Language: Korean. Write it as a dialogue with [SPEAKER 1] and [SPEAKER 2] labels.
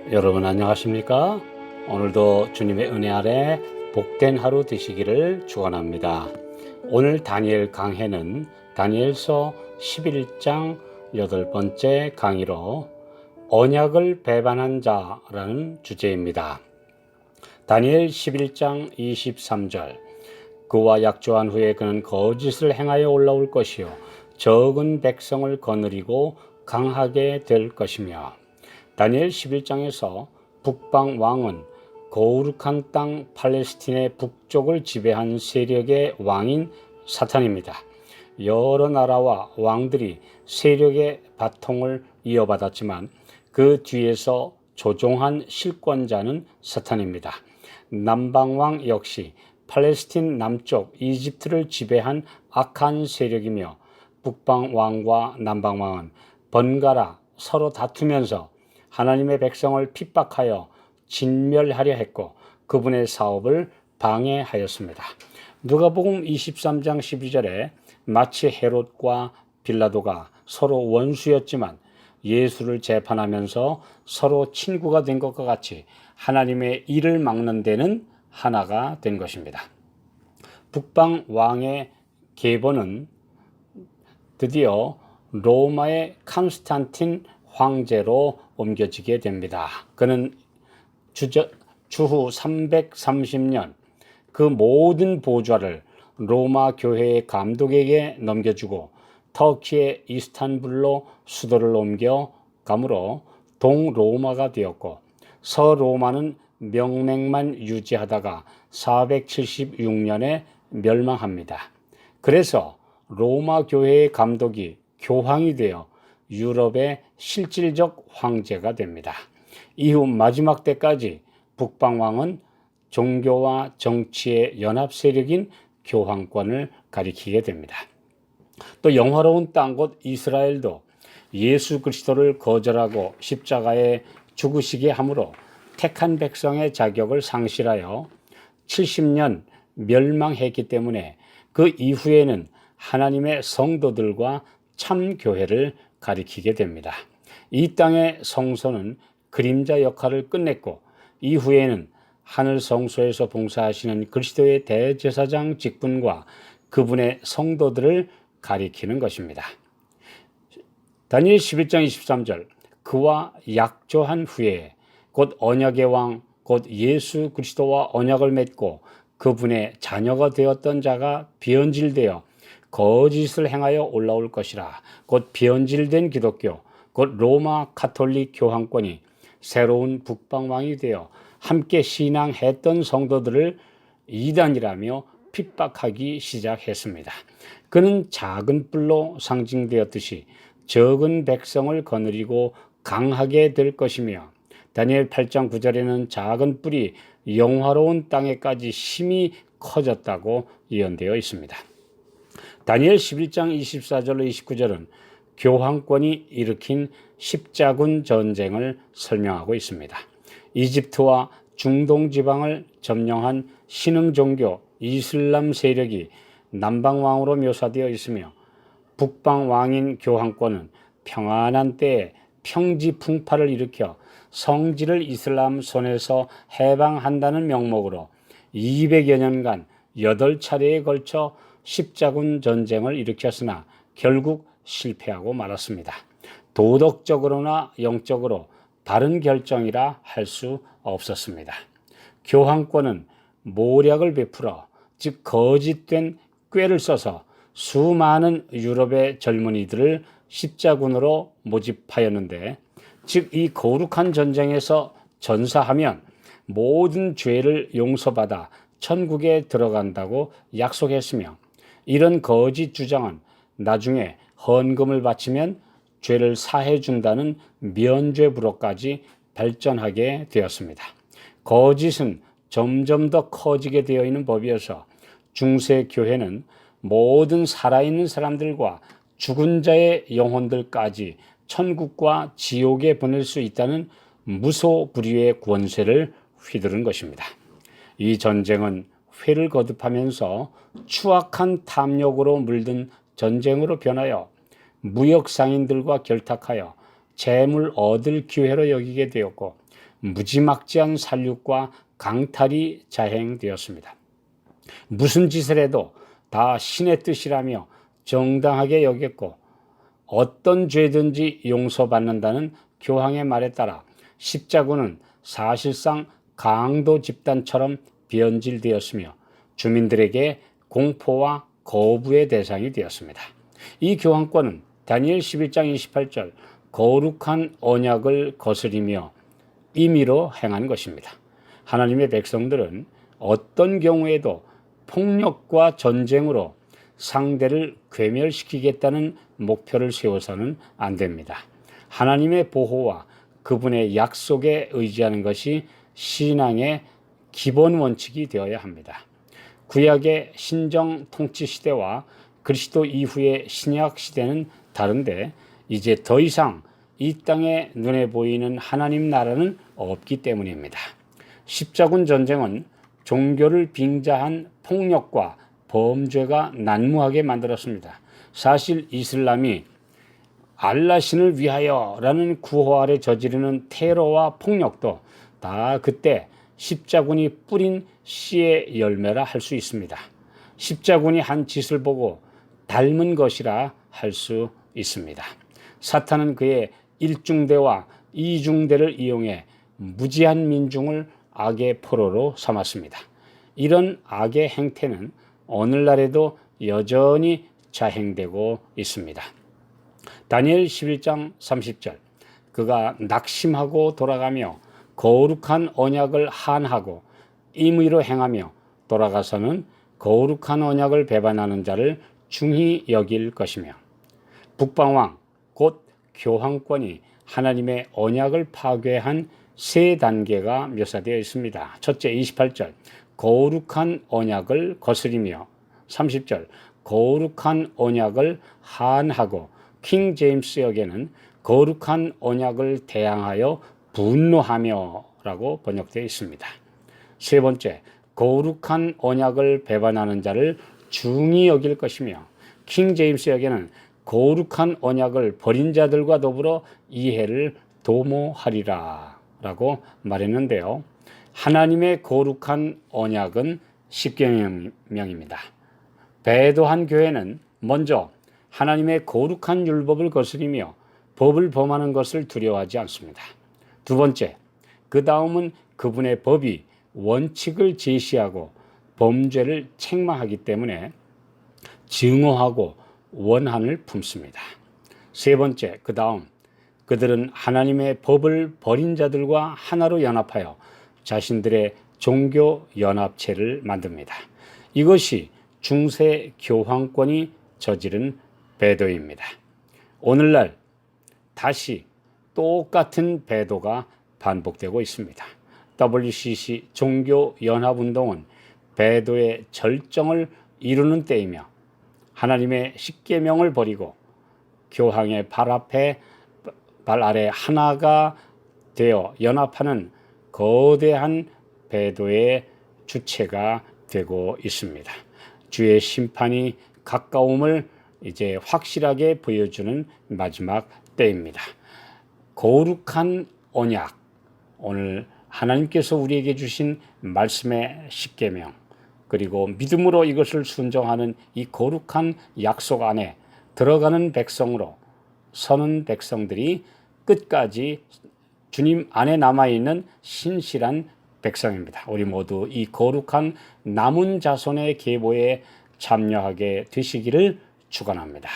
[SPEAKER 1] 여러분 안녕하십니까? 오늘도 주님의 은혜 아래 복된 하루 되시기를 축원합니다. 오늘 다니엘 강해는 다니엘서 11장 8번째 강의로 언약을 배반한 자라는 주제입니다. 다니엘 11장 23절 그와 약조한 후에 그는 거짓을 행하여 올라올 것이요 적은 백성을 거느리고 강하게 될 것이며 다니엘 11장에서 북방 왕은 거룩한 땅 팔레스틴의 북쪽을 지배한 세력의 왕인 사탄입니다. 여러 나라와 왕들이 세력의 바통을 이어받았지만 그 뒤에서 조종한 실권자는 사탄입니다. 남방왕 역시 팔레스틴 남쪽 이집트를 지배한 악한 세력이며 북방왕과 남방왕은 번갈아 서로 다투면서 하나님의 백성을 핍박하여 진멸하려 했고 그분의 사업을 방해하였습니다. 누가복음 23장 12절에 마치 헤롯과 빌라도가 서로 원수였지만 예수를 재판하면서 서로 친구가 된 것과 같이 하나님의 일을 막는 데는 하나가 된 것입니다. 북방 왕의 계보는 드디어 로마의 콘스탄틴 황제로 옮겨지게 됩니다. 그는 주후 330년 그 모든 보좌를 로마 교회의 감독에게 넘겨주고 터키의 이스탄불로 수도를 옮겨 감으로 동로마가 되었고 서로마는 명맥만 유지하다가 476년에 멸망합니다. 그래서 로마 교회의 감독이 교황이 되어 유럽의 실질적 황제가 됩니다. 이후 마지막 때까지 북방왕은 종교와 정치의 연합 세력인 교황권을 가리키게 됩니다. 또 영화로운 땅 곧 이스라엘도 예수 그리스도를 거절하고 십자가에 죽으시게 함으로 택한 백성의 자격을 상실하여 70년 멸망했기 때문에 그 이후에는 하나님의 성도들과 참교회를 가리키게 됩니다. 이 땅의 성소는 그림자 역할을 끝냈고 이후에는 하늘 성소에서 봉사하시는 그리스도의 대제사장 직분과 그분의 성도들을 가리키는 것입니다. 다니엘 11장 23절 그와 약조한 후에 곧 언약의 왕 곧 예수 그리스도와 언약을 맺고 그분의 자녀가 되었던 자가 변질되어 거짓을 행하여 올라올 것이라. 곧 변질된 기독교, 곧 로마 가톨릭 교황권이 새로운 북방왕이 되어 함께 신앙했던 성도들을 이단이라며 핍박하기 시작했습니다. 그는 작은 뿔로 상징되었듯이 적은 백성을 거느리고 강하게 될 것이며 다니엘 8장 9절에는 작은 뿔이 영화로운 땅에까지 힘이 커졌다고 예언되어 있습니다. 다니엘 11장 24절로 29절은 교황권이 일으킨 십자군 전쟁을 설명하고 있습니다. 이집트와 중동 지방을 점령한 신흥 종교 이슬람 세력이 남방왕으로 묘사되어 있으며 북방왕인 교황권은 평안한 때에 평지풍파를 일으켜 성지를 이슬람 손에서 해방한다는 명목으로 200여 년간 8차례에 걸쳐 십자군 전쟁을 일으켰으나 결국 실패하고 말았습니다. 도덕적으로나 영적으로 바른 결정이라 할 수 없었습니다. 교황권은 모략을 베풀어 즉 거짓된 꾀를 써서 수많은 유럽의 젊은이들을 십자군으로 모집하였는데 즉 이 거룩한 전쟁에서 전사하면 모든 죄를 용서받아 천국에 들어간다고 약속했으며 이런 거짓 주장은 나중에 헌금을 바치면 죄를 사해 준다는 면죄부로까지 발전하게 되었습니다. 거짓은 점점 더 커지게 되어 있는 법이어서 중세 교회는 모든 살아있는 사람들과 죽은 자의 영혼들까지 천국과 지옥에 보낼 수 있다는 무소불위의 권세를 휘두른 것입니다. 이 전쟁은 회를 거듭하면서 추악한 탐욕으로 물든 전쟁으로 변하여 무역 상인들과 결탁하여 재물 얻을 기회로 여기게 되었고 무지막지한 살육과 강탈이 자행되었습니다. 무슨 짓을 해도 다 신의 뜻이라며 정당하게 여겼고 어떤 죄든지 용서받는다는 교황의 말에 따라 십자군은 사실상 강도 집단처럼 변질되었으며 주민들에게 공포와 거부의 대상이 되었습니다. 이 교황권은 다니엘 11장 28절 거룩한 언약을 거스리며 임의로 행한 것입니다. 하나님의 백성들은 어떤 경우에도 폭력과 전쟁으로 상대를 괴멸시키겠다는 목표를 세워서는 안 됩니다. 하나님의 보호와 그분의 약속에 의지하는 것이 신앙의 기본 원칙이 되어야 합니다. 구약의 신정 통치 시대와 그리스도 이후의 신약 시대는 다른데 이제 더 이상 이 땅에 눈에 보이는 하나님 나라는 없기 때문입니다. 십자군 전쟁은 종교를 빙자한 폭력과 범죄가 난무하게 만들었습니다. 사실 이슬람이 알라신을 위하여라는 구호 아래 저지르는 테러와 폭력도 다 그때 십자군이 뿌린 씨의 열매라 할 수 있습니다. 십자군이 한 짓을 보고 닮은 것이라 할 수 있습니다. 사탄은 그의 일중대와 이중대를 이용해 무지한 민중을 악의 포로로 삼았습니다. 이런 악의 행태는 오늘날에도 여전히 자행되고 있습니다. 다니엘 11장 30절 그가 낙심하고 돌아가며 거룩한 언약을 한하고 임의로 행하며 돌아가서는 거룩한 언약을 배반하는 자를 중히 여길 것이며 북방왕 곧 교황권이 하나님의 언약을 파괴한 세 단계가 묘사되어 있습니다. 첫째 28절 거룩한 언약을 거스리며 30절 거룩한 언약을 한하고 킹 제임스 역에는 거룩한 언약을 대항하여 분노하며 라고 번역되어 있습니다. 세 번째 거룩한 언약을 배반하는 자를 중히 여길 것이며 킹 제임스 역에는 거룩한 언약을 버린 자들과 더불어 이해를 도모하리라 라고 말했는데요. 하나님의 거룩한 언약은 십계명입니다. 배도한 교회는 먼저 하나님의 거룩한 율법을 거스리며 법을 범하는 것을 두려워하지 않습니다. 두 번째, 그 다음은 그분의 법이 원칙을 제시하고 범죄를 책망하기 때문에 증오하고 원한을 품습니다. 세 번째, 그 다음 그들은 하나님의 법을 버린 자들과 하나로 연합하여 자신들의 종교 연합체를 만듭니다. 이것이 중세 교황권이 저지른 배도입니다. 오늘날 다시 똑같은 배도가 반복되고 있습니다. WCC 종교연합운동은 배도의 절정을 이루는 때이며 하나님의 십계명을 버리고 교황의 발 아래 하나가 되어 연합하는 거대한 배도의 주체가 되고 있습니다. 주의 심판이 가까움을 이제 확실하게 보여주는 마지막 때입니다. 거룩한 언약, 오늘 하나님께서 우리에게 주신 말씀의 십계명 그리고 믿음으로 이것을 순종하는 이 거룩한 약속 안에 들어가는 백성으로 서는 백성들이 끝까지 주님 안에 남아있는 신실한 백성입니다. 우리 모두 이 거룩한 남은 자손의 계보에 참여하게 되시기를 축원합니다.